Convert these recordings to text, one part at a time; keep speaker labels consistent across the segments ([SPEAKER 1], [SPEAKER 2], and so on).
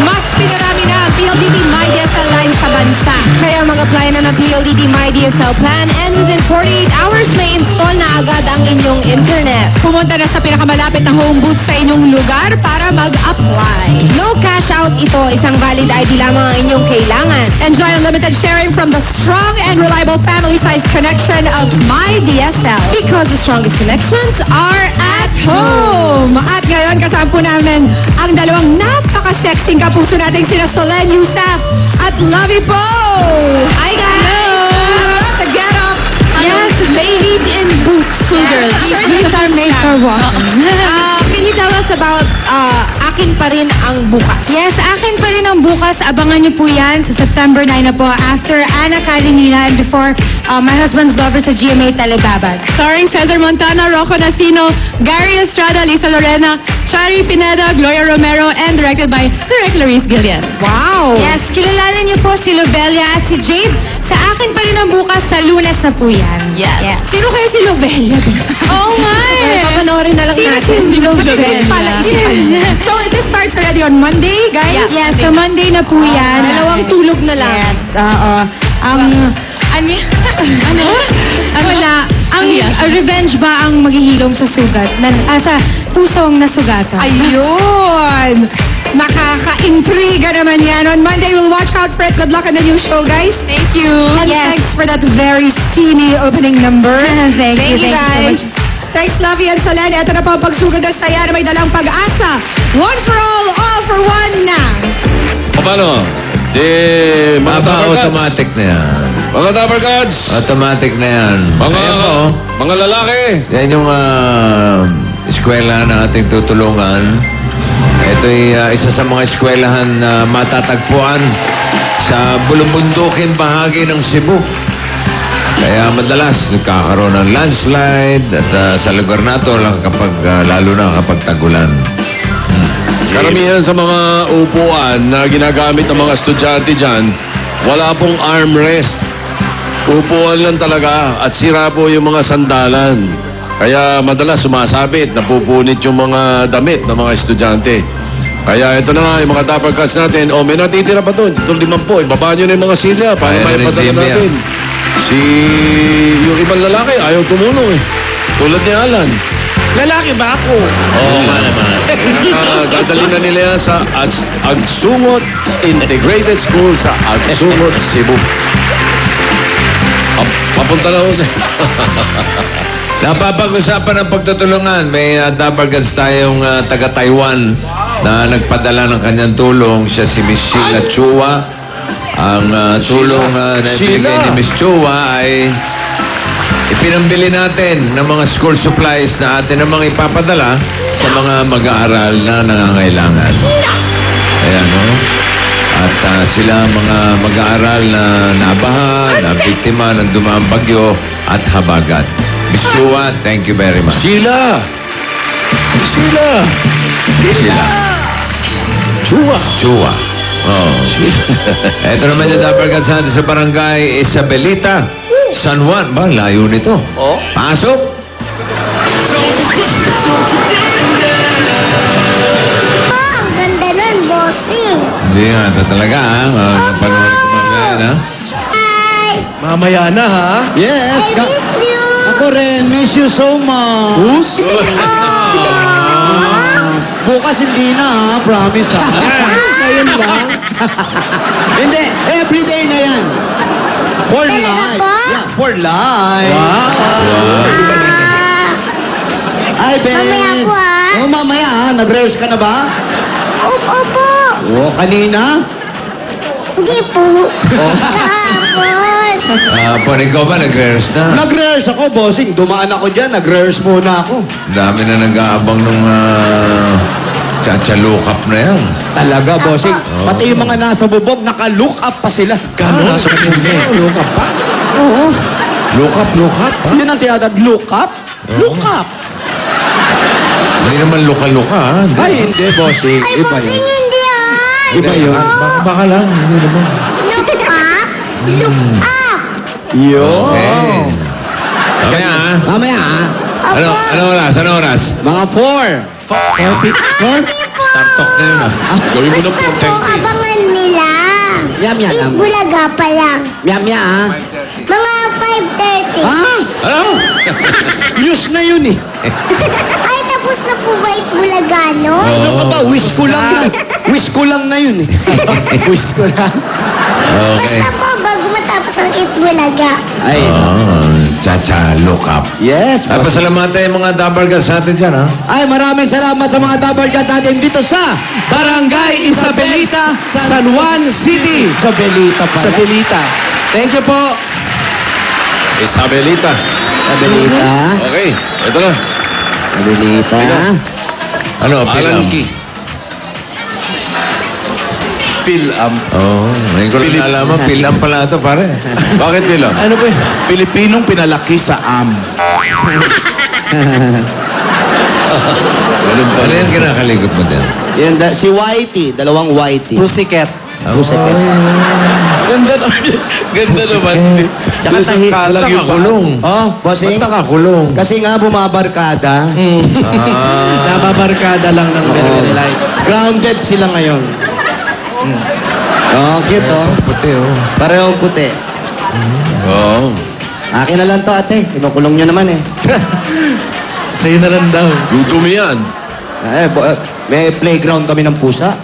[SPEAKER 1] mas pinarami na ang PLDT MyDSL line sa bansa.
[SPEAKER 2] Kaya mag-apply na ng PLDT MyDSL plan and within 48 hours may install na agad ang inyong internet.
[SPEAKER 1] Pumunta na sa pinakamalapit na home booth sa inyong lugar para mag-apply.
[SPEAKER 2] No cash out ito, isang valid ID lamang ang inyong kailangan.
[SPEAKER 1] Enjoy unlimited sharing from the strong and reliable family-sized connection of MyDSL.
[SPEAKER 2] Because the strongest connections are at home.
[SPEAKER 1] At ngayon, kasama po namin ang dalawang napaka-sexing kapuso nating sina Solen Yusef at Lovey Po.
[SPEAKER 2] Hi guys!
[SPEAKER 1] The get up.
[SPEAKER 2] Yes, ladies in boots.
[SPEAKER 1] Girls.
[SPEAKER 2] Boots are made for walking. Can you tell us about Akin Pa Rin Ang Bukas?
[SPEAKER 3] Yes, akin pa rin ang bukas. Abangan niyo po yan sa September 9 na po after Ana Karenina and before My Husband's Lover sa GMA Telebabad.
[SPEAKER 1] Starring Cesar Montana, Rocco Nacino, Gary Estrada, Lisa Lorena, Shari Pineda, Gloria Romero, and directed by Direk Clarice Gillian.
[SPEAKER 2] Wow!
[SPEAKER 3] Yes, kilalanin niyo po si Lobelia at si Jade. Sa akin pa rin ang bukas sa Lunes na po yan.
[SPEAKER 1] Yes. Sino kaya si Lovelia?
[SPEAKER 3] Oo nga eh.
[SPEAKER 2] Papanoorin na lang
[SPEAKER 3] Sino
[SPEAKER 2] natin.
[SPEAKER 3] si Lovelia?
[SPEAKER 1] So this starts already on Monday, guys?
[SPEAKER 3] Yes, sa Monday na po yan.
[SPEAKER 2] Dalawang tulog na lang.
[SPEAKER 3] Yes, oo. Wala. Ang revenge ba ang maghihilom sa sugat? Sa pusong nasugatan?
[SPEAKER 1] Ayun! Nakaka-intriga naman yan. On Monday, we'll watch out for it. Good luck on the new show, guys.
[SPEAKER 3] Thank you.
[SPEAKER 1] And
[SPEAKER 3] Yes.
[SPEAKER 1] thanks for that very steamy opening number.
[SPEAKER 3] Thank you
[SPEAKER 2] you,
[SPEAKER 3] so
[SPEAKER 2] guys.
[SPEAKER 3] much.
[SPEAKER 1] Thanks, Lovey and Solen. Ito na po ang pagsugod ng saya na may dalang pag-asa. One for all for one na.
[SPEAKER 4] Paano? Di, mga
[SPEAKER 5] Baba,
[SPEAKER 4] Dapper Gods.
[SPEAKER 5] automatic na yan.
[SPEAKER 4] Mga Dapper Gods.
[SPEAKER 5] Automatic na yan.
[SPEAKER 4] Mga,
[SPEAKER 5] Ayan po.
[SPEAKER 4] mga lalaki.
[SPEAKER 5] Yan yung eskwela na ating tutulungan. Ito'y isa sa mga eskwelahan na matatagpuan sa bulubundukin bahagi ng Cebu. Kaya madalas nagkakaroon ng landslide at sa lugar na ito lalo na kapag tagulan.
[SPEAKER 4] Karamihan sa mga upuan na ginagamit ng mga estudyante dyan, wala pong armrest. Upuan lang talaga at sira po yung mga sandalan. Kaya madalas sumasabit, napupunit yung mga damit ng mga estudyante. Kaya ito na nga, yung mga Dapper Cats natin. May natitira pa doon. Ito 5 po. Ibaba nyo na yung mga silya. Paano
[SPEAKER 5] Kaya
[SPEAKER 4] may
[SPEAKER 5] rin,
[SPEAKER 4] padala
[SPEAKER 5] Jimmy,
[SPEAKER 4] natin? Yung ibang lalaki, ayaw tumulong eh. Tulad ni Alan.
[SPEAKER 6] Lalaki ba ako?
[SPEAKER 4] Oo nga naman. Dadali na nila yan sa Agsungot Integrated School sa Agsungot, Cebu. Papunta na ako sa...
[SPEAKER 5] Napapag-usapan ng pagtutulungan. May Dapper Gods tayong taga-Taiwan na nagpadala ng kanyang tulong. Siya si Miss Sheila Chua. Ang tulong na ibigay ni Miss Chua ay ipinambili natin ng mga school supplies na atin namang ipapadala sa mga mag-aaral na nangangailangan. Ayan, no? At sila mga mag-aaral na nabaha, na biktima ng dumaang bagyo at habagat. Miss Chua, thank you very much.
[SPEAKER 4] Sheila! Sheila!
[SPEAKER 5] Sila.
[SPEAKER 4] Chua!
[SPEAKER 5] Chua. Oh. Ito naman yung Dapper Gods natin sa barangay Isabelita, San Juan. Ba, layo nito.
[SPEAKER 6] Oh?
[SPEAKER 5] Pasok!
[SPEAKER 7] Ang ganda nun, bossing.
[SPEAKER 5] Hindi nga, ito talaga ha. Panoorin ko mamaya yan ha.
[SPEAKER 7] Hi!
[SPEAKER 6] Mamaya na ha?
[SPEAKER 7] I
[SPEAKER 6] Yes.
[SPEAKER 7] miss you!
[SPEAKER 6] Ako rin. Miss you so much. Bukas hindi na ha. Promise ha. Ayun lang. Hindi. Everyday na yan. For
[SPEAKER 7] Talaga
[SPEAKER 6] life.
[SPEAKER 7] po?
[SPEAKER 6] Yeah, for life. Ay, Ben.
[SPEAKER 7] Mamaya po, ha?
[SPEAKER 6] Oh, mamaya ha. Nag-rehearse ka na ba?
[SPEAKER 7] Opo.
[SPEAKER 6] Oh, kanina?
[SPEAKER 7] Hindi po.
[SPEAKER 6] Oh.
[SPEAKER 7] Kahapon.
[SPEAKER 5] Pwede ikaw ba nag-rehearse na?
[SPEAKER 6] Nag-rehearse ako, bossing. Dumaan ako dyan. Nag-rehearse muna ako.
[SPEAKER 5] Dami na nag-aabang nung tsa-look-up na yan.
[SPEAKER 6] Talaga, bossing.
[SPEAKER 5] Oo.
[SPEAKER 6] Pati yung mga nasa bubog, naka-look up pa sila.
[SPEAKER 5] Gano'n? Nasa hindi. Look up pa?
[SPEAKER 6] Oo.
[SPEAKER 5] Look up ha?
[SPEAKER 6] Yun ang tiyatag, look up? Look up.
[SPEAKER 5] Hindi naman luka-luka ha? Hindi.
[SPEAKER 6] Ay, hindi, bossing.
[SPEAKER 7] Ay,
[SPEAKER 6] Iba
[SPEAKER 7] bossing,
[SPEAKER 6] yun.
[SPEAKER 7] hindi ah.
[SPEAKER 6] Iba yun.
[SPEAKER 5] Baka lang. Hindi naman.
[SPEAKER 7] Look up. Look up.
[SPEAKER 6] Yun.
[SPEAKER 5] Okay. Mamaya ha?
[SPEAKER 6] Mamaya, ha?
[SPEAKER 5] Ano oras?
[SPEAKER 6] Mga 4.
[SPEAKER 7] 4?
[SPEAKER 5] Tartok na yun ah.
[SPEAKER 4] Gawin mo ng
[SPEAKER 7] Basta po,
[SPEAKER 4] 4:30.
[SPEAKER 7] abangan nila.
[SPEAKER 6] Yam, yam, yam.
[SPEAKER 7] Bulaga pa lang.
[SPEAKER 6] Mia, Mia, ha?
[SPEAKER 7] Mga 5:30.
[SPEAKER 6] Ha?
[SPEAKER 5] Ano?
[SPEAKER 6] News na yun eh.
[SPEAKER 7] Ay, tapos na po ba Bulaga, no?
[SPEAKER 6] Ano ka ba? Wish ko lang na. Wish ko lang na yun eh. Wish ko lang.
[SPEAKER 5] Okay.
[SPEAKER 7] Basta po, bago matapos ang Bulaga.
[SPEAKER 6] Ay,
[SPEAKER 5] Chacha, look up.
[SPEAKER 6] yes.
[SPEAKER 5] Ay, pasalamatan yung mga dabargas natin dyan, ha?
[SPEAKER 6] Ay, maraming salamat sa mga dabarkat natin dito sa Barangay Isabelita, San Juan City. Isabelita pala. Isabelita. Thank you po.
[SPEAKER 4] Isabelita.
[SPEAKER 6] Isabelita.
[SPEAKER 4] Okay, ito na.
[SPEAKER 6] Isabelita.
[SPEAKER 5] Ano,
[SPEAKER 4] Alan
[SPEAKER 5] Pilam?
[SPEAKER 4] Key.
[SPEAKER 8] Pilam.
[SPEAKER 5] Oo, ngayon ko lang nalaman, Pilam pala ito, pare.
[SPEAKER 4] Bakit nila?
[SPEAKER 8] Ano ba yun? Pilipinong pinalaki sa am.
[SPEAKER 4] Ganun
[SPEAKER 5] Ano yung kinakalikot mo dyan?
[SPEAKER 6] Yan, si Whitey, dalawang Whitey.
[SPEAKER 8] Pussycat.
[SPEAKER 6] Pussycat.
[SPEAKER 8] Ganda naman. Ganda naman.
[SPEAKER 6] Tsaka tahi-
[SPEAKER 8] Kalag
[SPEAKER 5] Ba't
[SPEAKER 8] yung
[SPEAKER 5] nakakulong?
[SPEAKER 6] Oh, bossing.
[SPEAKER 5] Ba't nakakulong?
[SPEAKER 6] Kasi nga bumabarkada.
[SPEAKER 8] Nababarkada lang ng very light.
[SPEAKER 6] Grounded sila ngayon. Oh, cute oh.
[SPEAKER 5] Puti, oh.
[SPEAKER 6] Parehong puti.
[SPEAKER 4] Oo.
[SPEAKER 6] Akin na lang to, ate. Kinukulong nyo naman eh.
[SPEAKER 8] Sa'yo na lang daw.
[SPEAKER 4] Dudumi yan.
[SPEAKER 6] May playground kami ng pusa.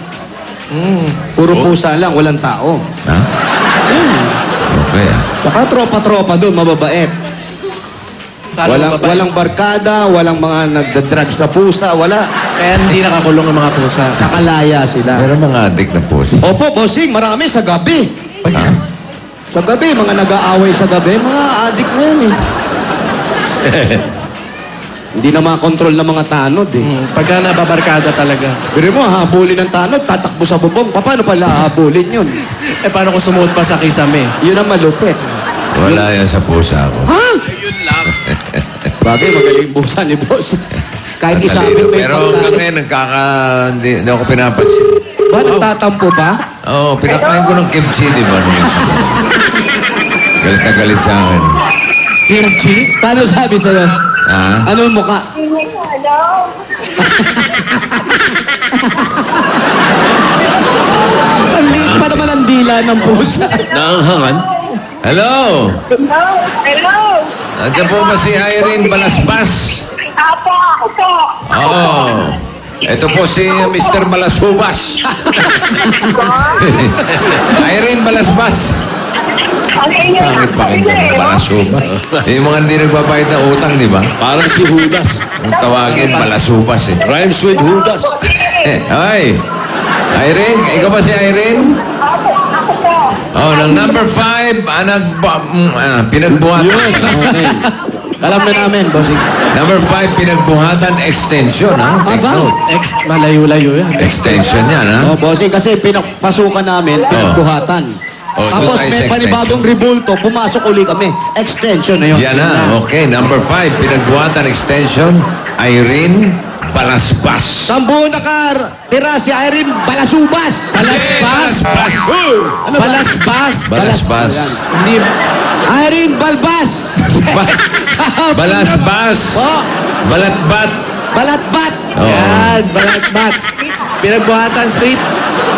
[SPEAKER 6] Puro pusa lang, walang tao.
[SPEAKER 5] Ha? Okay, ah.
[SPEAKER 6] Saka tropa-tropa doon, mababait. Walang barkada, walang mga nagda-drugs na pusa, wala.
[SPEAKER 8] Kaya hindi nakakulong ang mga pusa.
[SPEAKER 6] Nakalaya sila.
[SPEAKER 5] Pero mga adik na po.
[SPEAKER 6] Opo, bossing, marami sa gabi.
[SPEAKER 5] Ha?
[SPEAKER 6] Sa gabi, mga nag-aaway sa gabi, mga adik na yun eh. Hindi na makontrol ng mga tanod eh.
[SPEAKER 8] Pagka nababarkada talaga.
[SPEAKER 6] Pero mo, habulin ng tanod, tatakbo sa bubong. Paano pala habulin yun?
[SPEAKER 8] Eh, paano kung sumuot pa sa kisame?
[SPEAKER 6] Yun ang malupit.
[SPEAKER 5] Wala yan sa pusa ko.
[SPEAKER 6] Ha? Bagay, magaling busa ni boss. Kahit isabit may
[SPEAKER 5] Pero hanggang
[SPEAKER 6] pagkain.
[SPEAKER 5] ngayon, hindi ako pinapansin.
[SPEAKER 6] Ba, nagtatampo ba?
[SPEAKER 5] Oo, pinakain ko ng kimchi, di ba? Galit na galit sa akin.
[SPEAKER 6] Kimchi? Paano sabi sa'yo?
[SPEAKER 5] Ha?
[SPEAKER 6] Ano yung mukha? Ang liit pa naman ang dila ng pusa.
[SPEAKER 4] Naanghangan.
[SPEAKER 5] Hello?
[SPEAKER 7] Hello!
[SPEAKER 5] Nandiyan po ba si Irene Balasbas?
[SPEAKER 7] Apo, ako po.
[SPEAKER 5] Oo. Ito po si Mr. Balasubas. Irene Balasbas. Pangit pakinggan ng Balasubas. Yung mga hindi nagbabayad ng utang, di ba?
[SPEAKER 4] Parang si Judas.
[SPEAKER 5] Ang tawagin, Balasubas eh.
[SPEAKER 4] Rhymes with Judas.
[SPEAKER 5] Ay! Irene, ikaw ba si Irene?
[SPEAKER 7] Ako po.
[SPEAKER 5] Oh, ng number 5, pinagbuhatan.
[SPEAKER 6] Okay. Alam na namin, bossing.
[SPEAKER 5] Number 5, pinagbuhatan extension, ha? Take
[SPEAKER 6] Aba?
[SPEAKER 5] note.
[SPEAKER 8] Malayo-layo yan.
[SPEAKER 5] Extension yan, ha?
[SPEAKER 6] Oh, bossing, kasi pinapasukan namin, pinagbuhatan.
[SPEAKER 5] Oh,
[SPEAKER 6] Tapos
[SPEAKER 5] doon tayo
[SPEAKER 6] may
[SPEAKER 5] sa
[SPEAKER 6] panibagong rebulto, pumasok uli kami. Extension na yun.
[SPEAKER 5] Yan na. Okay, number 5, pinagbuhatan extension, Irene Balasbas.
[SPEAKER 6] Sambu nakatira si Irene Balasubas.
[SPEAKER 8] Balasbas!
[SPEAKER 6] Ano ba?
[SPEAKER 8] Balasbas!
[SPEAKER 5] Balasbas.
[SPEAKER 6] Ayan.
[SPEAKER 8] Hindi.
[SPEAKER 6] Irene Balbas.
[SPEAKER 5] Balasbas.
[SPEAKER 6] Oh,
[SPEAKER 5] Balatbat.
[SPEAKER 6] Balatbat.
[SPEAKER 5] Oo.
[SPEAKER 8] Yan, Balatbat. Pinagbuhatan Street.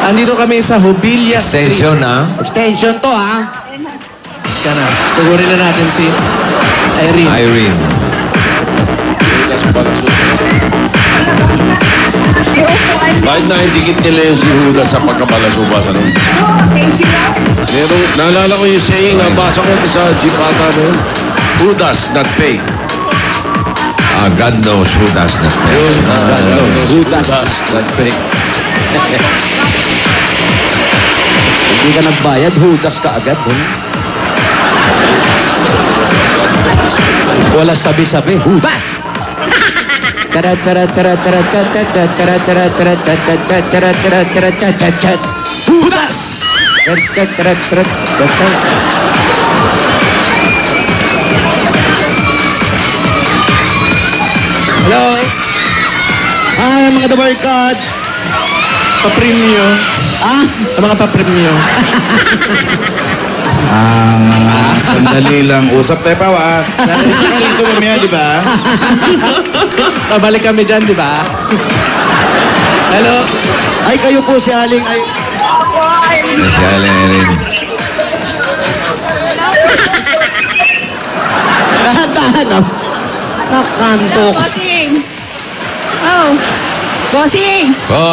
[SPEAKER 8] Andito kami sa Jubilia Street.
[SPEAKER 5] Extension, ha?
[SPEAKER 6] Extension to ha.
[SPEAKER 8] Ka na. Sugurin na natin si Irene.
[SPEAKER 5] Irene.
[SPEAKER 4] Judas pala. Bakit naidikit nila yung si Judas sa pagkabalasubas? Ano? Meron, naalala ko yung saying, nabasa ko sa Chipata na yun. Judas, not pay.
[SPEAKER 5] God knows who does not pay.
[SPEAKER 4] Judas, not pay.
[SPEAKER 6] Hindi ka nagbayad, hudas ka agad. Wala sabi-sabi, hudas! Tara tara tara tara tara tara tara tara tara tara tara tara tara tara tara hudas! Tara tara tara tara.
[SPEAKER 8] Hello?
[SPEAKER 6] Ay, mga dabarkad!
[SPEAKER 8] Paprimyo.
[SPEAKER 6] Ah?
[SPEAKER 8] Ang mga paprimyo.
[SPEAKER 9] Sandali lang. Usap tayo pa, wa. Nakaling ko mamaya, di ba?
[SPEAKER 8] Pabalik kami dyan, di ba? Hello?
[SPEAKER 6] Ay, kayo po si Aling ay...
[SPEAKER 5] Si Aling Irene.
[SPEAKER 6] Dahan-dahan ah. Nakantok.
[SPEAKER 3] Bossing! Oh! Bossing!
[SPEAKER 5] Po.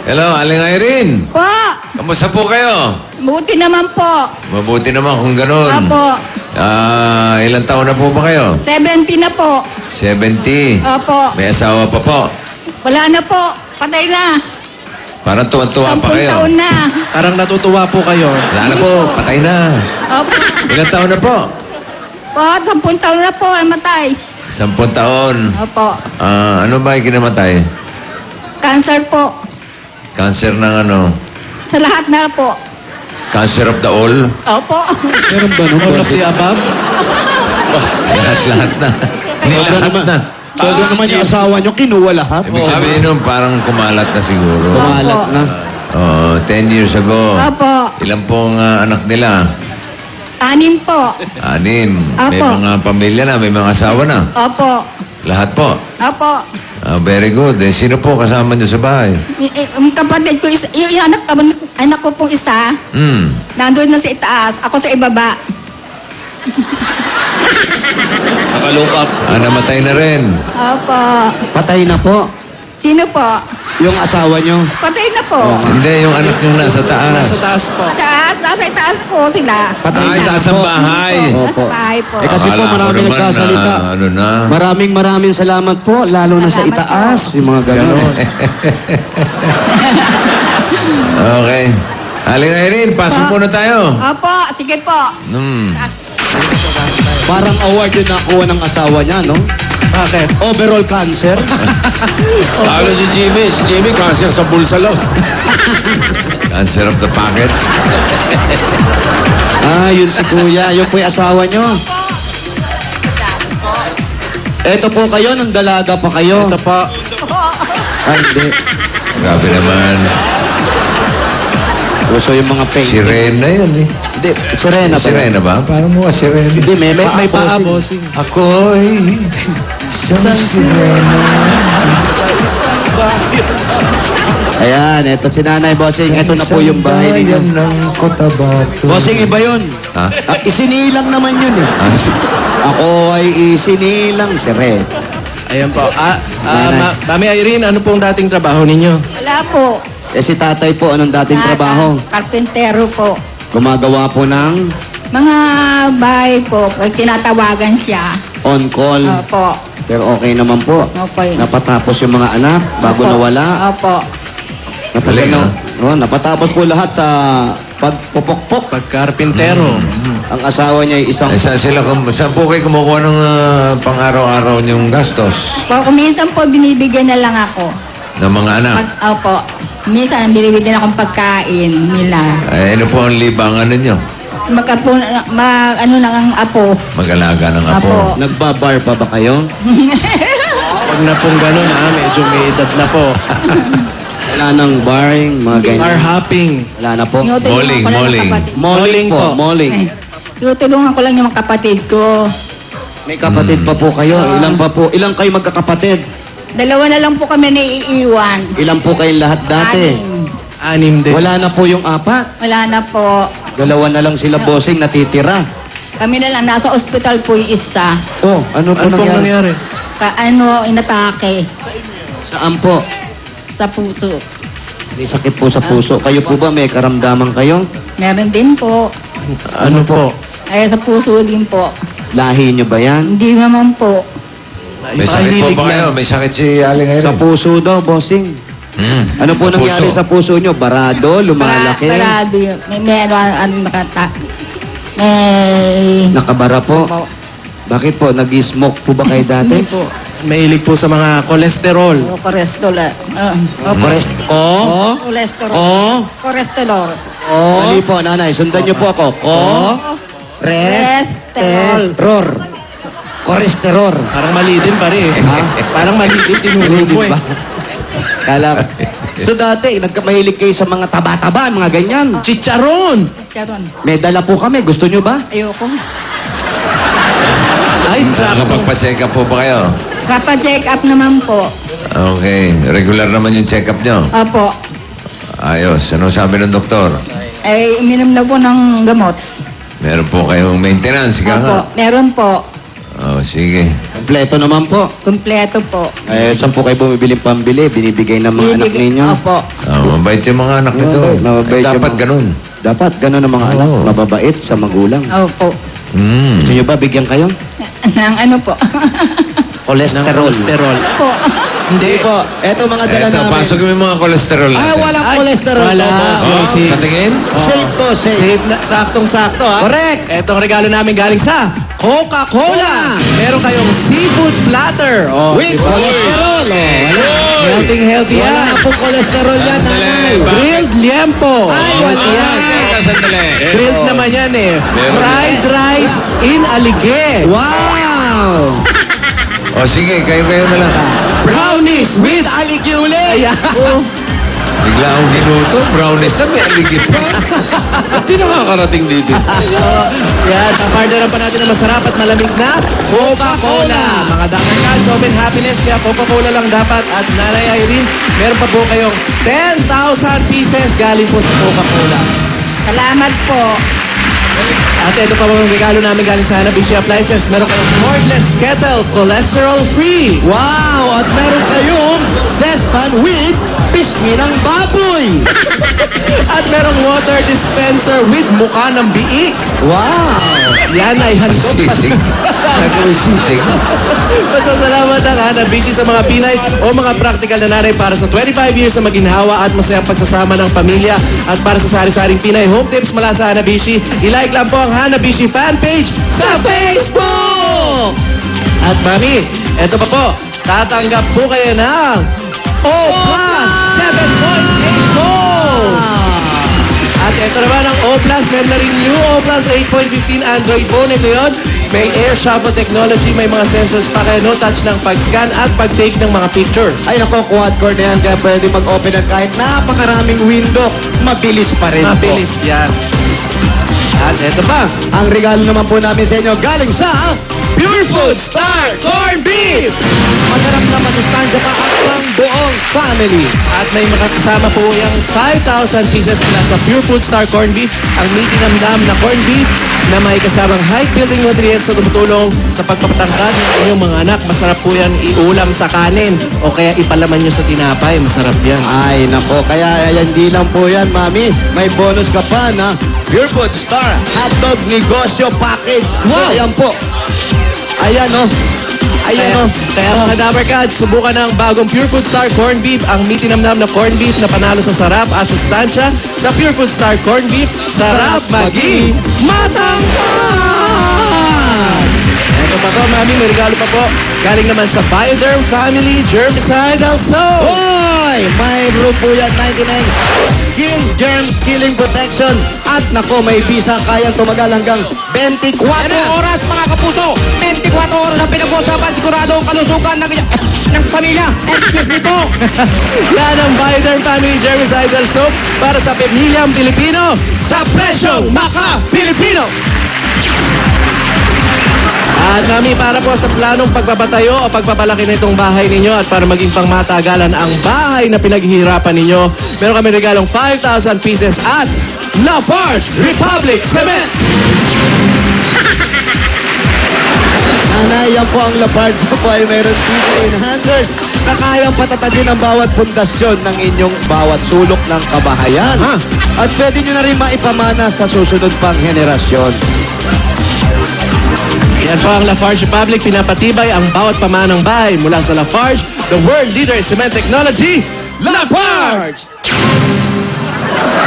[SPEAKER 5] Hello, Aling Irene.
[SPEAKER 3] Po!
[SPEAKER 5] Kamusta po kayo?
[SPEAKER 3] Buti naman po.
[SPEAKER 5] Mabuti naman kung ganun.
[SPEAKER 3] Opo.
[SPEAKER 5] Ilang taon na po ba kayo?
[SPEAKER 3] 70 na po.
[SPEAKER 5] 70.
[SPEAKER 3] Opo.
[SPEAKER 5] May asawa pa po.
[SPEAKER 3] Wala na po. Patay na.
[SPEAKER 5] Parang tuwan-tuwa pa
[SPEAKER 3] 10
[SPEAKER 5] kayo.
[SPEAKER 3] taon na.
[SPEAKER 8] Parang natutuwa po kayo.
[SPEAKER 5] Wala na po, patay na.
[SPEAKER 3] Opo.
[SPEAKER 5] Ilang taon na po?
[SPEAKER 3] Po, 10 taon na po. Namatay.
[SPEAKER 5] 10 taon.
[SPEAKER 3] Opo.
[SPEAKER 5] Ano ba yung kinamatay?
[SPEAKER 3] Cancer po.
[SPEAKER 5] Cancer ng ano?
[SPEAKER 3] Sa lahat na po.
[SPEAKER 5] Cancer of the all?
[SPEAKER 3] Opo.
[SPEAKER 6] Meron ba nung
[SPEAKER 8] All of the above?
[SPEAKER 5] Lahat na. Hindi,
[SPEAKER 6] Sobra
[SPEAKER 5] lahat
[SPEAKER 6] naman.
[SPEAKER 5] na.
[SPEAKER 6] Sobra naman yung asawa nyo, kinuha lahat.
[SPEAKER 5] Ibig sabihin nun, parang kumalat na siguro.
[SPEAKER 6] Kumalat na.
[SPEAKER 5] 10 years ago.
[SPEAKER 3] Opo.
[SPEAKER 5] Ilan pong anak nila?
[SPEAKER 3] 6 po.
[SPEAKER 5] 6. May
[SPEAKER 3] Apo.
[SPEAKER 5] mga pamilya na, may mga asawa na.
[SPEAKER 3] Opo.
[SPEAKER 5] Lahat po.
[SPEAKER 3] Opo.
[SPEAKER 5] Very good. Sino po kasama niyo sa bahay?
[SPEAKER 3] Yung kapatid ko, yung anak ko pong isa, nandun na sa itaas, ako sa ibaba.
[SPEAKER 8] Nakalukap.
[SPEAKER 5] Namatay na rin.
[SPEAKER 3] Opo.
[SPEAKER 6] Patay na po.
[SPEAKER 3] Sino po?
[SPEAKER 6] Yung asawa nyo.
[SPEAKER 3] Patay na po.
[SPEAKER 5] Hindi, yung anak niyo nasa taas.
[SPEAKER 8] Nasa taas po.
[SPEAKER 3] Taas, nasa itaas po sila.
[SPEAKER 6] Patay
[SPEAKER 5] Ay,
[SPEAKER 6] na
[SPEAKER 5] taas
[SPEAKER 6] po.
[SPEAKER 5] ang bahay.
[SPEAKER 6] Opo.
[SPEAKER 3] Nasa bahay po.
[SPEAKER 6] Eh, kasi po,
[SPEAKER 5] Akala ko
[SPEAKER 6] marami
[SPEAKER 5] naman
[SPEAKER 6] nagsasalita.
[SPEAKER 5] na, ano na.
[SPEAKER 6] Maraming salamat po, lalo na sa
[SPEAKER 3] Salamat
[SPEAKER 6] itaas. Yung mga gano'n.
[SPEAKER 5] Okay. Aling Irene, pasok
[SPEAKER 3] Po.
[SPEAKER 5] muna tayo.
[SPEAKER 3] Opo, sige po.
[SPEAKER 6] Parang award yung nakuha ng asawa niya, no?
[SPEAKER 8] Bakit?
[SPEAKER 6] Overall cancer.
[SPEAKER 4] Lalo si Jimmy. Si Jimmy, cancer sa bulsa lang.
[SPEAKER 5] Cancer of the pocket.
[SPEAKER 6] Yun si Kuya. Yun po yung asawa nyo. Eto po kayo, nung dalaga pa kayo.
[SPEAKER 8] Ito po.
[SPEAKER 6] Ay, hindi.
[SPEAKER 5] Grabe naman.
[SPEAKER 6] Gusto yung mga painting.
[SPEAKER 5] Sirena yun eh.
[SPEAKER 6] Hindi, Sirena ba?
[SPEAKER 5] Sirena ba? Parang mukha sirena.
[SPEAKER 6] Hindi,
[SPEAKER 8] May paa,
[SPEAKER 6] bossing.
[SPEAKER 8] bossing.
[SPEAKER 5] Ako'y isang sirena.
[SPEAKER 6] Ayan, eto si Nanay Bossing. Eto na po yung bahay ninyo.
[SPEAKER 5] ng Cotabato.
[SPEAKER 6] Bossing, iba yun.
[SPEAKER 5] Ha?
[SPEAKER 6] Isinilang naman yun eh. Ako ay isinilang si Red.
[SPEAKER 8] Ayan po.
[SPEAKER 6] Nanay.
[SPEAKER 8] Mami Irene, ano pong dating trabaho ninyo?
[SPEAKER 3] Wala po.
[SPEAKER 6] Eh si tatay po, anong dating trabaho?
[SPEAKER 3] Karpentero po.
[SPEAKER 6] Gumagawa po ng
[SPEAKER 3] Mga bahay po, pag tinatawagan siya.
[SPEAKER 6] on-call.
[SPEAKER 3] Opo.
[SPEAKER 6] Pero okay naman po.
[SPEAKER 3] Opo.
[SPEAKER 6] Napatapos yung mga anak bago
[SPEAKER 3] Opo.
[SPEAKER 6] nawala.
[SPEAKER 3] Opo.
[SPEAKER 5] Galing, ha?
[SPEAKER 6] Napatapos po lahat sa pagpupokpok.
[SPEAKER 8] Pagkarpintero.
[SPEAKER 6] Ang asawa niya ay isang...
[SPEAKER 5] Saan po kayo kumukuha ng pang-araw-araw niyong gastos?
[SPEAKER 3] Kung minsan po, binibigyan na lang ako.
[SPEAKER 5] Ng mga anak?
[SPEAKER 3] Opo. Minsan, binibigyan akong pagkain nila.
[SPEAKER 5] Ano po ang libangan ninyo?
[SPEAKER 3] Ano lang ang apo.
[SPEAKER 5] Mag-alaga ng apo.
[SPEAKER 3] Apo.
[SPEAKER 6] Nagbabar pa ba kayo?
[SPEAKER 8] Huwag na pong ganun, medyo may edad na po.
[SPEAKER 6] Wala nang barring, mga ganyan.
[SPEAKER 8] Bar hopping.
[SPEAKER 6] Wala na po.
[SPEAKER 3] Tinutulungan
[SPEAKER 5] Bowling,
[SPEAKER 3] ko lang yung
[SPEAKER 5] bowling.
[SPEAKER 3] kapatid.
[SPEAKER 6] Malling po,
[SPEAKER 8] po.
[SPEAKER 6] malling.
[SPEAKER 3] Eh, tinutulungan ko lang yung mga kapatid ko.
[SPEAKER 6] May kapatid pa po kayo. Ilan pa po? Ilang kayo magkakapatid?
[SPEAKER 3] 2 na lang po kami naiiwan.
[SPEAKER 6] Ilan po kayong lahat dati?
[SPEAKER 3] 6.
[SPEAKER 8] 6 din.
[SPEAKER 6] Wala na po yung 4.
[SPEAKER 3] Wala na po.
[SPEAKER 6] 2 na lang sila bossing natitira.
[SPEAKER 3] Kami na lang, nasa ospital po yung isa.
[SPEAKER 6] Oh, ano po
[SPEAKER 8] Ano pong
[SPEAKER 6] nangyari?
[SPEAKER 8] nangyari?
[SPEAKER 3] Inatake
[SPEAKER 6] Saan po?
[SPEAKER 3] sa puso.
[SPEAKER 6] May sakit po sa puso. Kayo po ba may karamdaman kayo?
[SPEAKER 3] Meron din po.
[SPEAKER 8] Ano po?
[SPEAKER 3] Ay, sa puso din po.
[SPEAKER 6] Lahi nyo ba yan?
[SPEAKER 3] Hindi naman po.
[SPEAKER 5] May sakit po ba kayo? May sakit si Aling Irene?
[SPEAKER 6] Sa puso daw, bossing. Ano po
[SPEAKER 5] Sa
[SPEAKER 6] nangyari
[SPEAKER 5] puso.
[SPEAKER 6] sa puso nyo? Barado? Lumalaki?
[SPEAKER 3] Barado yun. Meron, may...
[SPEAKER 6] Nakabara po? Bakit po? Nag-smoke po ba kayo dati?
[SPEAKER 3] Hindi po.
[SPEAKER 8] Mahilig po sa mga kolesterol.
[SPEAKER 3] Cholesterol. Cholesterol. Cholesterol.
[SPEAKER 6] Mali po, nanay. Sundan nyo po ako. Cholesterol. Cholesterol.
[SPEAKER 8] Parang mali din pare eh.
[SPEAKER 6] Ha?
[SPEAKER 8] Parang mali din tinulog mo eh.
[SPEAKER 6] Kala. So dati, nagkamahilig kayo sa mga taba-taba, mga ganyan.
[SPEAKER 8] Chicharon!
[SPEAKER 3] Charon.
[SPEAKER 6] May dala po kami. Gusto nyo ba?
[SPEAKER 3] Ayoko.
[SPEAKER 8] Ay, sakto.
[SPEAKER 5] Nakakapagpa-check up po ba kayo?
[SPEAKER 3] Papa-check up naman po.
[SPEAKER 5] Okay. Regular naman yung check-up nyo.
[SPEAKER 3] Opo.
[SPEAKER 5] Ayos. Ano sabi ng doktor?
[SPEAKER 3] Eh, uminom na po ng gamot.
[SPEAKER 5] Meron po kayong maintenance, ika nga.
[SPEAKER 3] Meron po.
[SPEAKER 5] Oh, sige.
[SPEAKER 6] Kompleto naman po.
[SPEAKER 3] Kompleto po.
[SPEAKER 6] Eh, saan po kayo bumibiling pambili? Binibigay ng mga anak ninyo?
[SPEAKER 3] Opo.
[SPEAKER 5] Mabait yung mga anak nito.
[SPEAKER 6] Mabait yung
[SPEAKER 5] Dapat
[SPEAKER 6] mga-
[SPEAKER 5] ganun.
[SPEAKER 6] Dapat ganun ang mga anak.
[SPEAKER 5] Oo.
[SPEAKER 6] Mababait sa magulang.
[SPEAKER 3] Opo.
[SPEAKER 6] Gusto nyo ba bigyan kayo?
[SPEAKER 3] Nang ano po?
[SPEAKER 6] Cholesterol.
[SPEAKER 3] po.
[SPEAKER 6] Hindi po. Eto mga dala
[SPEAKER 5] Eto,
[SPEAKER 6] namin.
[SPEAKER 5] pasok mo yung mga kolesterol natin.
[SPEAKER 6] Walang cholesterol.
[SPEAKER 8] wala.
[SPEAKER 6] to, boss.
[SPEAKER 5] Oh, patingin?
[SPEAKER 6] Safe to, safe.
[SPEAKER 8] Safe na, saktong-sakto ha.
[SPEAKER 6] Correct.
[SPEAKER 8] Etong regalo namin galing sa Coca-Cola. Meron kayong seafood platter. Oh,
[SPEAKER 6] With
[SPEAKER 8] diba?
[SPEAKER 6] cholesterol.
[SPEAKER 8] Healthy
[SPEAKER 6] Wala
[SPEAKER 8] yan.
[SPEAKER 6] na po cholesterol yan, nanay.
[SPEAKER 8] Grilled liempo.
[SPEAKER 6] Ay, wala yan.
[SPEAKER 5] Teka, sandali.
[SPEAKER 8] Grilled naman yan eh.
[SPEAKER 5] Meron
[SPEAKER 8] Fried rice in alige.
[SPEAKER 6] Wow!
[SPEAKER 5] O sige, kayo-kayo na lang.
[SPEAKER 6] Brownies with aligule.
[SPEAKER 8] Ayan.
[SPEAKER 5] Bigla akong ginuto. Brownies na may aligip pa.
[SPEAKER 4] Hindi nakakarating dito.
[SPEAKER 8] Yan, kapartneran pa natin ng masarap at malamig na Coca-Cola. Mga dakangan, open happiness, kaya Coca-Cola lang dapat. At Nanay Irene, meron pa po kayong 10,000 pieces galing po sa Coca-Cola.
[SPEAKER 3] Salamat po.
[SPEAKER 8] At ito pa mga regalo namin galing sa Hanabishi Appliances. Meron kayong cordless kettle, cholesterol-free.
[SPEAKER 6] Wow! At meron kayong Despan with pisngi ng baboy.
[SPEAKER 8] At merong water dispenser with mukha ng biik.
[SPEAKER 6] Wow!
[SPEAKER 8] Yan ay handog pa.
[SPEAKER 5] Sisig. Nagawin sisig.
[SPEAKER 8] Pasasalamat ang Hanabishi sa mga Pinay o mga practical na nanay para sa 25 years na maginhawa at masayang pagsasama ng pamilya. At para sa sari-saring Pinay home tips mula sa Hanabishi, ilike lang po ang Hanabishi fan page sa Facebook! At mami, eto pa po, tatanggap po kayo ng O Plus 7.8 gold! At ito naman ang O Plus, meron na rin new O Plus 8.15 Android phone. Ito yun, may air shuffle technology, may mga sensors pa kaya no touch ng pag-scan at pag-take ng mga pictures.
[SPEAKER 6] Ay nako, quad core na yan, kaya pwede mag-open at kahit napakaraming window, mabilis pa rin
[SPEAKER 8] Mabilis yan. At ito pa,
[SPEAKER 6] ang regalo naman po namin sa inyo galing sa
[SPEAKER 8] Pure Food Star Corn Beef!
[SPEAKER 6] masarap na masustansya pa at pang buong family.
[SPEAKER 8] At may makakasama po yung 5,000 pieces mula sa Pure Food Star Corn Beef, ang mitinamdam na corn beef na may kasamang height-building nutrients na tumutulong sa pagpapatangkad ng inyong mga anak. Masarap po yan iulam sa kanin o kaya ipalaman nyo sa tinapay. Masarap yan.
[SPEAKER 6] Ay nako, kaya hindi lang po yan, mami. May bonus ka pa na Pure Food Star Hotdog Negosyo Package.
[SPEAKER 8] Wow!
[SPEAKER 6] Ayan po. Ayan o. Ayan o.
[SPEAKER 8] Kaya mga Dabarkads, subukan ng bagong Pure Food Star Corn Beef, ang mitinamdam na corn beef na panalo sa sarap at sustansya sa Pure Food Star Corn Beef. Sarap maging matangkad! Ito pa po, mami, may regalo pa po. Galing naman sa Bioderm Family Germicidal Soap.
[SPEAKER 6] Hoy! Mayroon po yan 99 Skin Germ Killing Protection. At nako, may visa kayang tumagal hanggang 24 oras, mga kapuso. 24 oras ang pinag-usapan. Sigurado ang kalusugan ng pamilya. Excuse me po.
[SPEAKER 8] Yan ang Bioderm Family Germicidal Soap para sa pamilyang Pilipino sa presyong maka-Pilipino. At mami, para po sa planong pagbabatayo o pagpapalaki nitong bahay ninyo at para maging pangmatagalan ang bahay na pinaghihirapan ninyo, meron kami regalong 5,000 pieces at Lafarge Republic Cement!
[SPEAKER 6] Nanay, yan po ang Lafarge po ay mayroon dito enhancers na kayang patatagin ang bawat pundasyon ng inyong bawat sulok ng kabahayan. At pwede nyo na rin maipamana sa susunod pang henerasyon.
[SPEAKER 8] Yan po ang Lafarge Republic, pinapatibay ang bawat pamanang bahay mula sa Lafarge, the world leader in cement technology, Lafarge!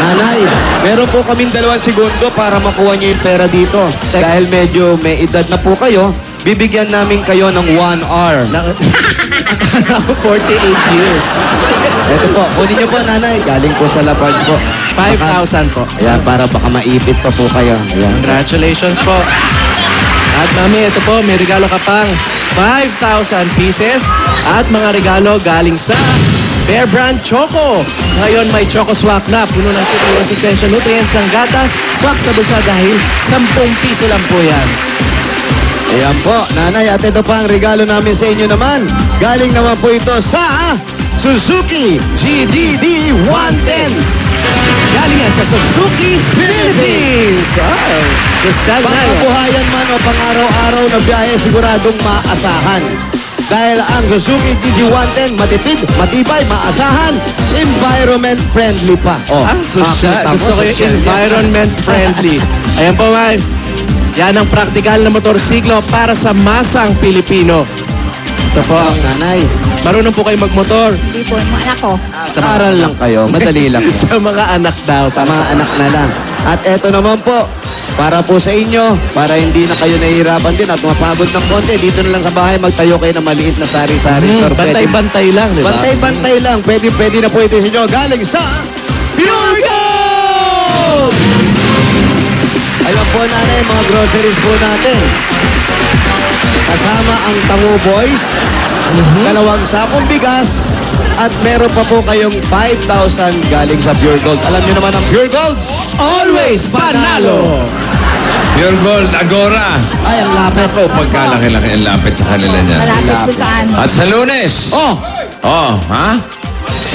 [SPEAKER 6] Nanay, meron po kaming 2 segundo para makuha nyo yung pera dito. Dahil medyo may edad na po kayo, bibigyan namin kayo ng 1 hour.
[SPEAKER 8] 48 years.
[SPEAKER 6] Ito po, kunin nyo po nanay. Galing po sa Lafarge po.
[SPEAKER 8] 5,000 po.
[SPEAKER 6] Ayan, para baka maipit pa po kayo. Ayan.
[SPEAKER 8] Congratulations po. At mami, ito po, may regalo ka pang 5,000 pieces at mga regalo galing sa Bear Brand Choco. Ngayon may Choco Swak na, puno ng super resistensya nutrients ng gatas, swak sa bulsa dahil 10 piso lang po yan.
[SPEAKER 6] Ayan po, nanay, at ito pa ang regalo namin sa inyo naman. Galing naman po ito sa Suzuki GDD 110.
[SPEAKER 8] Galing yan sa Suzuki Philippines. Oh, social na yan.
[SPEAKER 6] Pangkabuhayan man o pang-araw-araw na biyahe, siguradong maasahan. Dahil ang Suzuki GD110, matipid, matibay, maasahan, environment friendly pa. Oh,
[SPEAKER 8] Ang social.
[SPEAKER 6] makita mo,
[SPEAKER 8] Gusto ko yung
[SPEAKER 6] social.
[SPEAKER 8] environment friendly. Ayan po, ma'am. Yan ang praktikal na motorsiklo para sa masang Pilipino. Ito po.
[SPEAKER 6] Ang nanay,
[SPEAKER 8] Marunong po kayo magmotor.
[SPEAKER 2] Hindi po, mga anak ko.
[SPEAKER 6] sa aral lang kayo, madali lang. yan.
[SPEAKER 8] Sa mga anak daw.
[SPEAKER 6] Sa mga anak na lang. At eto naman po, para po sa inyo, para hindi na kayo nahihirapan din at mapagod ng konti, dito na lang sa bahay, magtayo kayo ng maliit na sari-sari. store. Pwede-
[SPEAKER 8] Bantay-bantay lang, di ba?
[SPEAKER 6] Bantay-bantay lang. Pwede na po ito sa inyo. Galing sa Pure Gold! Ayan po nanay, mga groceries po natin. Kasama ang Tango Boys, dalawang sakong bigas, at meron pa po kayong 5,000 galing sa Pure Gold. Alam niyo naman ang Pure Gold?
[SPEAKER 8] Always panalo!
[SPEAKER 5] Pure Gold, Agora.
[SPEAKER 6] Ay, ang lapit.
[SPEAKER 5] Ako, pagkalaki-laki ang lapit sa kanila niya.
[SPEAKER 2] Malapit po sa ano.
[SPEAKER 5] At sa Lunes.
[SPEAKER 6] Oh!
[SPEAKER 5] Oh, ha?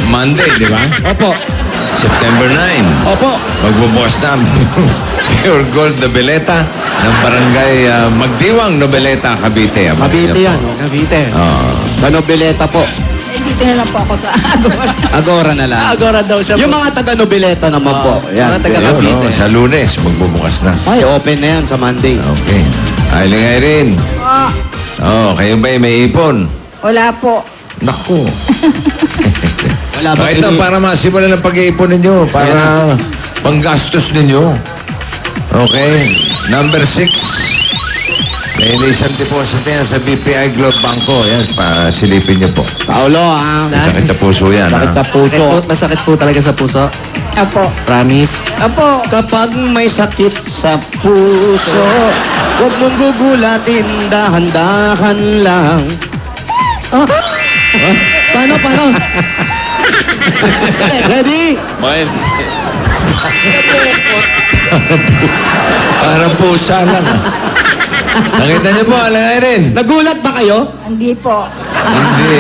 [SPEAKER 5] Monday, di ba?
[SPEAKER 6] Opo.
[SPEAKER 5] September 9.
[SPEAKER 6] Opo.
[SPEAKER 5] Magbubukas na ang Pure Gold Nobeleta ng Barangay Magdiwang Nobeleta, Cavite.
[SPEAKER 6] Cavite yan.
[SPEAKER 8] Cavite.
[SPEAKER 5] Oh.
[SPEAKER 6] Sa Nobileta po.
[SPEAKER 2] Dito na lang po ako sa Agora.
[SPEAKER 6] Agora na lang.
[SPEAKER 8] Agora daw siya.
[SPEAKER 6] Yung mga taga-Nobileta naman po. Yan.
[SPEAKER 8] mga taga-
[SPEAKER 5] Ayun,
[SPEAKER 8] Cavite.
[SPEAKER 5] Sa Lunes, magbubukas na.
[SPEAKER 6] Ay, open na yan sa Monday.
[SPEAKER 5] Okay. Ailing Irene. Oh, kayo ba may ipon?
[SPEAKER 2] Wala po.
[SPEAKER 5] Naku.
[SPEAKER 6] Wala ba
[SPEAKER 5] Ito, para masimulan ang pag-iipon ninyo. Para panggastos ninyo. Okay. Number 6. May isang deposit yan sa BPI Globe Banco. Yan, silipin niyo po.
[SPEAKER 6] Paulo, ha?
[SPEAKER 5] Sakit sa puso yan,
[SPEAKER 6] Sakit
[SPEAKER 5] ha?
[SPEAKER 6] sa puso.
[SPEAKER 8] Masakit po talaga sa puso.
[SPEAKER 2] Apo.
[SPEAKER 8] Promise.
[SPEAKER 2] Apo.
[SPEAKER 6] Kapag may sakit sa puso, huwag mong gugulatin, dahan-dahan lang. Ah? Paano? Ready?
[SPEAKER 4] Mine.
[SPEAKER 5] Parang pusa lang. Nakita niyo po, Aling Irene?
[SPEAKER 6] Nagulat ba kayo?
[SPEAKER 2] Hindi po.
[SPEAKER 5] Hindi.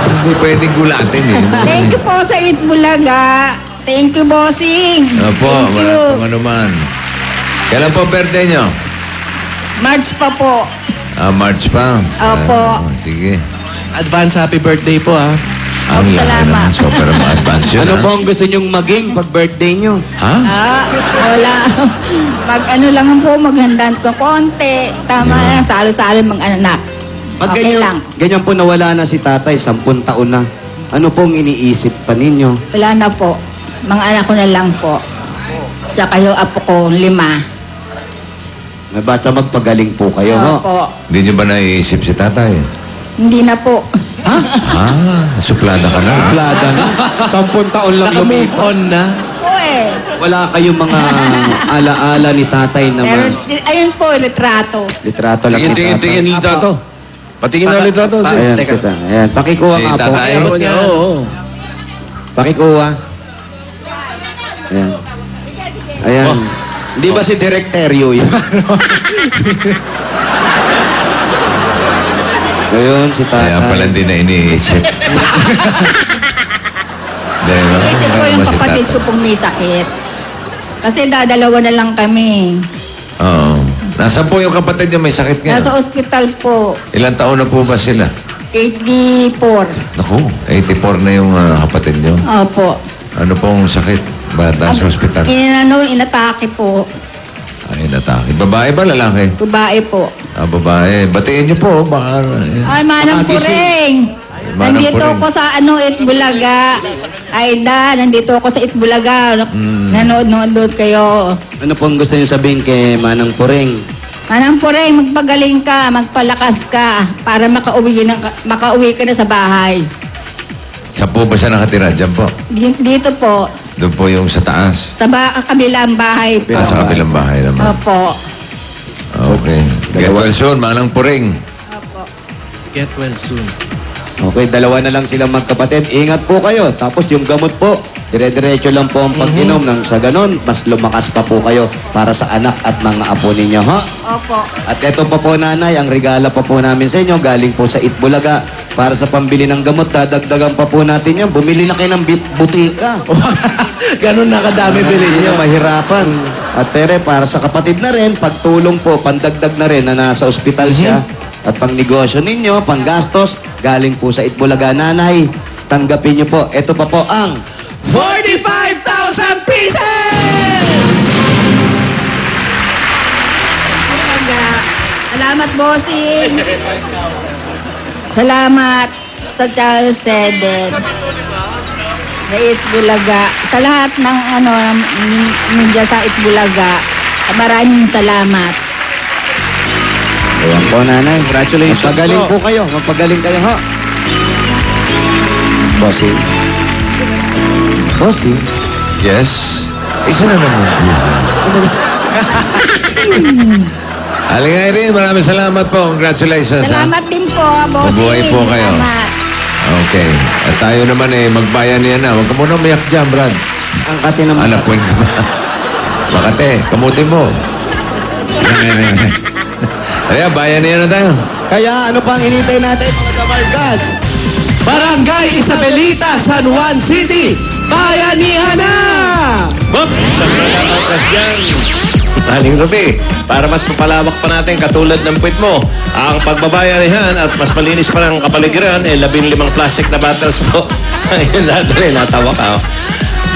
[SPEAKER 5] Hindi pwedeng gulatin eh.
[SPEAKER 2] Thank you po sa Itbulaga. Thank you, bossing.
[SPEAKER 5] Opo,
[SPEAKER 2] Thank you.
[SPEAKER 5] wala pong anuman. Kailan po birthday niyo?
[SPEAKER 2] March pa po.
[SPEAKER 5] March pa.
[SPEAKER 2] Opo.
[SPEAKER 5] Sige.
[SPEAKER 8] Advance happy birthday po, ha?
[SPEAKER 5] Ang laki
[SPEAKER 2] Salamat.
[SPEAKER 5] naman. Super advance yun,
[SPEAKER 6] Ano
[SPEAKER 5] ha?
[SPEAKER 6] po ang gusto nyong maging pag birthday nyo?
[SPEAKER 5] Ha?
[SPEAKER 2] Wala. Mag-ano lang po, maghandaan ko konti. Tama
[SPEAKER 5] Yeah.
[SPEAKER 2] na, salo-salo mga anak.
[SPEAKER 6] Pag
[SPEAKER 2] Okay lang.
[SPEAKER 6] ganyan po nawala na si tatay, 10 taon na. Ano pong iniisip pa ninyo?
[SPEAKER 2] Wala na po. Mga anak ko na lang po. Tsaka yung apo ko, 5.
[SPEAKER 6] Basta magpagaling po kayo, ho?
[SPEAKER 2] Opo.
[SPEAKER 5] Hindi niyo ba naiisip si tatay?
[SPEAKER 2] Hindi na po.
[SPEAKER 5] Suplada ka na.
[SPEAKER 6] Plada na. 10 taon lang
[SPEAKER 8] Naka-move
[SPEAKER 6] lumipas.
[SPEAKER 8] on na.
[SPEAKER 2] Po eh.
[SPEAKER 6] Wala kayong mga alaala ni tatay
[SPEAKER 2] Pero,
[SPEAKER 6] naman.
[SPEAKER 2] ayun po, litrato.
[SPEAKER 6] Litrato lang ni tatay.
[SPEAKER 4] Tingin litrato. Patingin na litrato.
[SPEAKER 6] Ayan,
[SPEAKER 8] Teka.
[SPEAKER 6] sita. Ayan, pakikuha
[SPEAKER 5] Si
[SPEAKER 6] nga po.
[SPEAKER 5] tatay.
[SPEAKER 8] Abot niya.
[SPEAKER 4] Oo.
[SPEAKER 6] Pakikuha. Ayan. Ayan.
[SPEAKER 4] Oh.
[SPEAKER 6] Di ba si Directerio yun? Ngayon, si tatay.
[SPEAKER 5] Kaya pala hindi na iniisip. Diba?
[SPEAKER 2] Isip ko yung kapatid ko pong may sakit. Kasi dadalawa na lang kami.
[SPEAKER 5] Oo. Nasaan po yung kapatid niyo may sakit nga?
[SPEAKER 2] Nasa ospital po.
[SPEAKER 5] Ilang taon na po ba sila?
[SPEAKER 2] 84.
[SPEAKER 5] Naku, 84 na yung kapatid niyo.
[SPEAKER 2] Opo.
[SPEAKER 5] Ano pong sakit? Bata sa ospital?
[SPEAKER 2] Inatake po.
[SPEAKER 5] Ay, natake. Babae ba, lalaki?
[SPEAKER 2] Babae po.
[SPEAKER 5] Babae. Batiin niyo po. Baka,
[SPEAKER 2] Ay, Manang
[SPEAKER 6] Makagising.
[SPEAKER 2] Puring.
[SPEAKER 5] Manang
[SPEAKER 2] Nandito
[SPEAKER 5] Puring.
[SPEAKER 2] ako sa Itbulaga. Aida, nandito ako sa Itbulaga. Nanood-nood kayo.
[SPEAKER 6] Ano pong gusto niyo sabihin kay Manang Puring?
[SPEAKER 2] Manang Puring, magpagaling ka, magpalakas ka para makauwi ka na sa bahay.
[SPEAKER 5] saan po ba siya nakatira? Diyan po.
[SPEAKER 2] Dito po,
[SPEAKER 5] Doon po yung sa taas.
[SPEAKER 2] sa kabilang bahay po.
[SPEAKER 5] Sa kabilang bahay naman.
[SPEAKER 2] Opo.
[SPEAKER 5] Okay. Get well soon, Manang Puring.
[SPEAKER 2] Opo.
[SPEAKER 8] Get well soon.
[SPEAKER 6] Okay, dalawa na lang silang magkapatid. Ingat po kayo. Tapos yung gamot po, dire-diretso lang po ang pag-inom nang sa ganon, mas lumakas pa po kayo para sa anak at mga apo ninyo, ha?
[SPEAKER 7] Opo.
[SPEAKER 6] At eto pa po, nanay, ang regala pa po namin sa inyo, galing po sa Itbulaga. Para sa pambili ng gamot, dadagdagan pa po natin yan. Bumili na kayo ng butika.
[SPEAKER 8] Ganun na kadami bilhin
[SPEAKER 6] Hindi
[SPEAKER 8] niyo.
[SPEAKER 6] nyo mahirapan. At pere, para sa kapatid na rin, pagtulong po, pandagdag na rin na nasa ospital siya. At pang negosyo ninyo, pang gastos, galing po sa Itbulaga. Nanay, tanggapin nyo po. Ito pa po ang
[SPEAKER 8] 45,000 pieces!
[SPEAKER 7] Salamat, bossing. Salamat sa Channel 7. Sa Itbulaga. Sa lahat ng ninja sa Itbulaga. Maraming salamat.
[SPEAKER 6] Ayan po, nanay.
[SPEAKER 8] Congratulations
[SPEAKER 6] Magpagaling
[SPEAKER 8] po.
[SPEAKER 6] po kayo. Magpagaling kayo, ha? Bossing. Bossing.
[SPEAKER 5] Yes? Isa na naman. Aling Irene, maraming salamat po. Congratulations, ha?
[SPEAKER 7] Salamat din po, bossing.
[SPEAKER 5] Mabuhay po kayo.
[SPEAKER 7] Salamat.
[SPEAKER 5] Okay. At tayo naman magbayan niya na. Huwag ka muna umiyak dyan, Brad.
[SPEAKER 6] Ang kati naman.
[SPEAKER 5] Anapuin ka ba? Makate, kamutin mo. Kaya, bayan niya na tayo.
[SPEAKER 6] Kaya ano pang inintay natin, mga kabarkad?
[SPEAKER 8] Barangay Isabelita, San Juan City. Bayanihan na!
[SPEAKER 4] Bob, isang nagkakakas dyan. Aling Ruby, para mas papalawak pa natin katulad ng puwit mo, ang pagbabayanihan at mas malinis pa ng kapaligiran, 15 plastic na bottles po. Ayun, lahat na rin, natawa ka. Oh.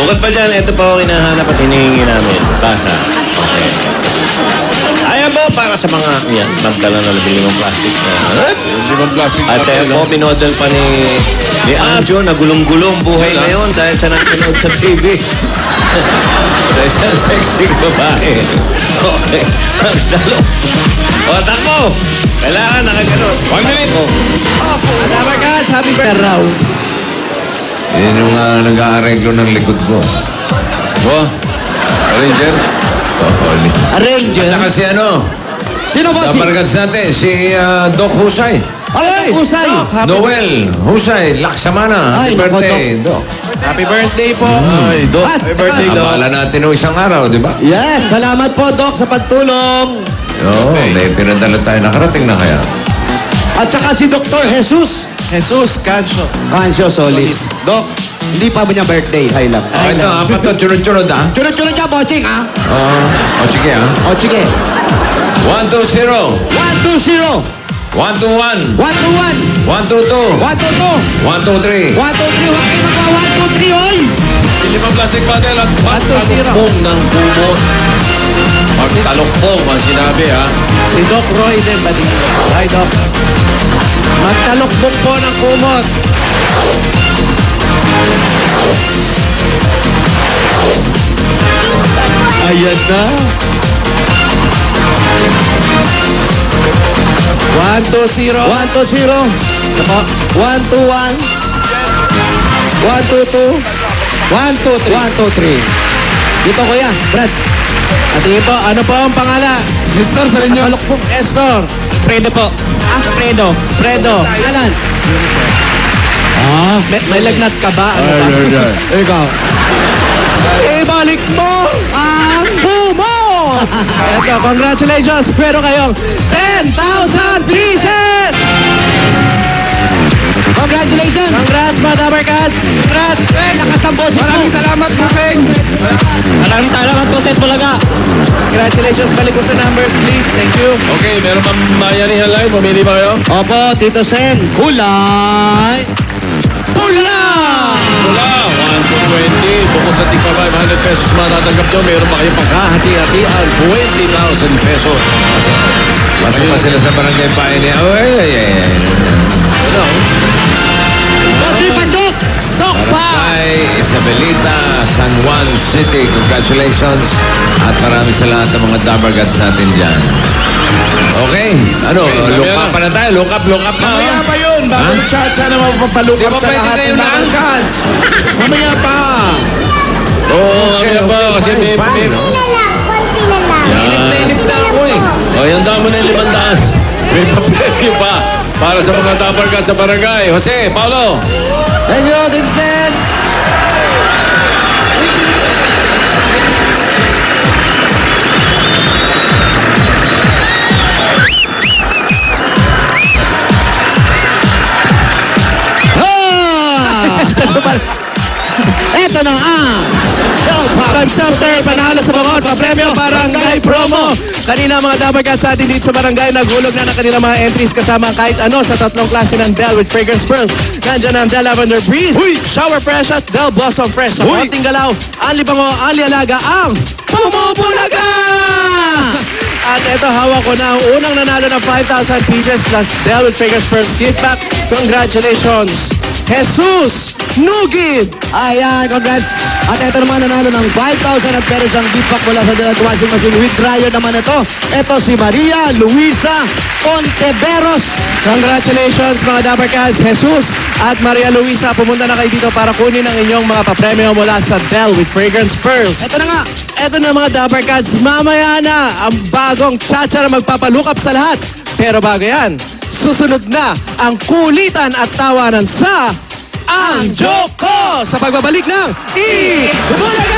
[SPEAKER 4] Bukod pa dyan, ito po ang hinahanap at hinihingi namin. Basa. Okay. Ayan po, para sa mga, yan, magdala na 15 plastic na.
[SPEAKER 9] Limang plastic
[SPEAKER 4] At po, binodel pa ni Anjo na gulong-gulong buhay ngayon dahil sa nanonood sa TV. Sa isang sexy babae. Okay. Magdalo. O, takbo! Kailangan nakaganon. 1 minute.
[SPEAKER 8] Kabarkad, happy birthday raw.
[SPEAKER 5] Yan yung nag-aareglo ng likod ko.
[SPEAKER 4] Oh, Ranger.
[SPEAKER 6] Arranger.
[SPEAKER 5] At saka si ano,
[SPEAKER 6] Sino bossing?
[SPEAKER 5] kabarkad natin, si Doc Husay.
[SPEAKER 6] Ay, Usay.
[SPEAKER 5] Noel Husay, Laksamana. Happy
[SPEAKER 6] Ay, naku,
[SPEAKER 5] birthday, Doc.
[SPEAKER 8] Happy birthday po.
[SPEAKER 4] Ay, Doc.
[SPEAKER 6] Ah,
[SPEAKER 4] Happy birthday, Doc.
[SPEAKER 5] Abala natin o isang araw, di ba?
[SPEAKER 6] Yes, salamat po, Doc, sa pagtulong.
[SPEAKER 5] Oo, may pinadala tayo. Nakarating na kaya.
[SPEAKER 6] At saka si Dr. Jesus
[SPEAKER 8] Jesus Cancio.
[SPEAKER 6] Cancio Solis. Doc, hindi pa ba niya birthday? Hi lang.
[SPEAKER 5] Ito, apat to, chunod-chunod, ha?
[SPEAKER 6] Chunod-chunod niya, bossing, ha?
[SPEAKER 5] O, sige, ha?
[SPEAKER 6] O, sige.
[SPEAKER 5] 1, 2, 0.
[SPEAKER 6] 1, 2, 0.
[SPEAKER 5] 1, 2, 1.
[SPEAKER 6] 1, 2, 1.
[SPEAKER 5] 1, 2, 2.
[SPEAKER 6] 1, 2, 2.
[SPEAKER 5] 1, 2, 3.
[SPEAKER 6] 1, 2, 3. Huwag kayo magwa 1, 2, 3, oy!
[SPEAKER 4] 15 plastic bottle at
[SPEAKER 8] 1, 2, 0.
[SPEAKER 4] pagtalukpong ng kumot. Pagtalukpong ang sinabi, ha?
[SPEAKER 8] Si Doc Roy din ba dito? Hi, Doc. Magtalukbok po ng kumot.
[SPEAKER 6] Ayan na.
[SPEAKER 8] 1, 2, 0.
[SPEAKER 6] 1, 2, 0. 1, 2, 1. 1, 2, 2.
[SPEAKER 8] 1, 2, 3.
[SPEAKER 6] 1, 2, 3. Dito, kuya. Brad.
[SPEAKER 8] At tingin po, ano po ang pangalan?
[SPEAKER 6] Nestor, sa inyo. Kalokpong.
[SPEAKER 8] Nestor.
[SPEAKER 6] Fredo po.
[SPEAKER 8] Fredo. Fredo.
[SPEAKER 6] Alan.
[SPEAKER 8] May lagnat ka ba? Ano ba?
[SPEAKER 6] Ikaw.
[SPEAKER 8] Ibalik mo ang kumot! Eto, congratulations! Pero kayong 10,000 pieces!
[SPEAKER 6] Congratulations.
[SPEAKER 8] Congrats, mga Dabarkads! Congrats!
[SPEAKER 6] Lakas ang boss.
[SPEAKER 8] Maraming salamat, Puseng!
[SPEAKER 6] Maraming salamat po sa Itbulaga.
[SPEAKER 8] Congratulations! Balik po sa numbers, please. Thank you.
[SPEAKER 4] Okay, meron pang bayanihan live. Pumili ba kayo?
[SPEAKER 6] Opo, Tito Sen. Kulay.
[SPEAKER 8] Pula!
[SPEAKER 4] Wala, 1 to 20. Bukod sa tigpa 500 pesos matatanggap nyo, meron pa kayong pagkahati-hatian, 20,000 pesos.
[SPEAKER 5] Pasok pa sila sa barangay Pioneer. Ay.
[SPEAKER 4] Ano?
[SPEAKER 6] Bossy Pachok.
[SPEAKER 5] Barangay Isabelita, San Juan City. Congratulations. At maraming sa lahat ng mga Dabargads natin dyan. Okay. Ano?
[SPEAKER 4] Okay,
[SPEAKER 5] Look
[SPEAKER 4] mamaya
[SPEAKER 5] up pa na tayo. Look up na.
[SPEAKER 9] Mamaya pa yun. Bago
[SPEAKER 5] Ha?
[SPEAKER 9] magtsatsa na mapapalukap
[SPEAKER 5] Di ba
[SPEAKER 9] sa
[SPEAKER 5] pwede
[SPEAKER 9] lahat
[SPEAKER 5] kayo
[SPEAKER 9] ng
[SPEAKER 5] na?
[SPEAKER 9] Dabarkads. Mamaya pa.
[SPEAKER 4] Oo, ano ba? Kasi may...
[SPEAKER 7] Konti na lang, konti na lang.
[SPEAKER 4] Yan.
[SPEAKER 7] Konti na lang po.
[SPEAKER 4] O, yan damo na 500. May papelyo pa para sa mga Dabarkads sa barangay. Jose, Paulo.
[SPEAKER 6] Thank you, Tito Sen. ito na ang
[SPEAKER 8] Time's up, sir. Panalo sa bangod. Papremyo, barangay promo. Kanina mga Dabber Cats sa atin dito sa barangay, naghulog na ng kanilang mga entries kasama kahit ano sa tatlong klase ng Del with Fragrance Pearls. Nandiyan ang Del Lavender Breeze, Shower Fresh at Del Blossom Fresh. Sa konting galaw, Anli Bango, Anli Alaga, ang Pumupulaga! At ito, hawak ko na ang unang nanalo ng 5,000 pieces plus Del with Fragrance Pearls gift back. Congratulations, Jesus Nugid!
[SPEAKER 6] Ayan, congrats. At ito naman nanalo ng 5,000 at meron siyang gift pack mula sa Deluxe Washing Machine with dryer naman ito. Ito si Maria Luisa Conteveros.
[SPEAKER 8] Congratulations mga Dabber Cats, Jesus at Maria Luisa. Pumunta na kayo dito para kunin ang inyong mga papremyo mula sa Del with Fragrance Pearls.
[SPEAKER 6] Ito na nga.
[SPEAKER 8] Ito na mga Dabber Cats, mamaya na ang bagong tsa-tsa na magpapalukap sa lahat. Pero bago yan, susunod na ang kulitan at tawanan sa Ang Joke Ko! Sa pagbabalik ng Bulaga!